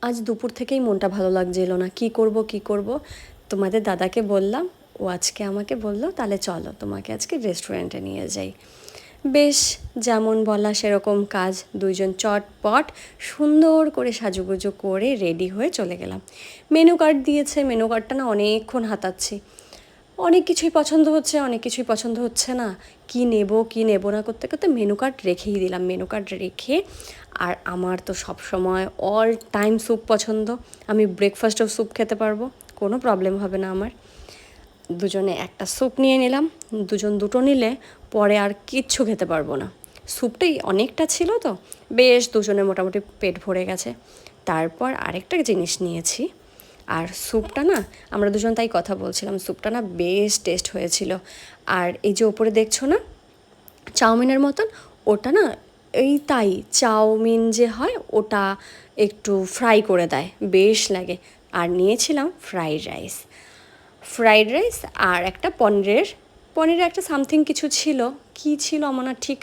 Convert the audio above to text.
আজ দুপুর থেকেই মনটা ভালো লাগছিল না, কি করব। তোমাদের দাদাকে বললাম, ও আজকে আমাকে বলল তাহলে চলো তোমাকে আজকে রেস্টুরেন্টে নিয়ে যাই। বেশ, যেমন বলা সেরকম কাজ, দুইজন চটপট সুন্দর করে সাজুগুজু করে রেডি হয়ে চলে গেলাম। মেনু কার্ড দিয়েছে, মেনু কার্ডটা না অনেকক্ষণ হাতাচ্ছি। অনেক কিছুই পছন্দ হচ্ছে, অনেক কিছুই পছন্দ হচ্ছে না। কি নেব না করতে করতে মেনু কার্ড রেখেই দিলাম। মেনু কার্ড রেখে, আর আমার তো সব সময় অল টাইম স্যুপ পছন্দ। আমি ব্রেকফাস্টেও স্যুপ খেতে পারবো, কোনো প্রবলেম হবে না আমার। দুজনে একটা স্যুপ নিয়ে নিলাম। দুজন দুটো নিলে পরে আর কিচ্ছু খেতে পারবো না। স্যুপটাই অনেকটা ছিল তো, বেশ দুজনে মোটামুটি পেট ভরে গেছে। তারপর আরেকটা জিনিস নিয়েছি, আর স্যুপটা না, আমরা দুজন তাই কথা বলছিলাম, স্যুপটা না বেশ টেস্ট হয়েছিল। আর এই যে ওপরে দেখছো না চাউমিনের মতন, ওটা না এই তাই চাউমিন যে হয় ওটা একটু ফ্রাই করে দেয়, বেশ লাগে। আর নিয়েছিলাম ফ্রাইড রাইস আর একটা পনিরের একটা সামথিং কিছু ছিল, কি ছিল আমার না ঠিক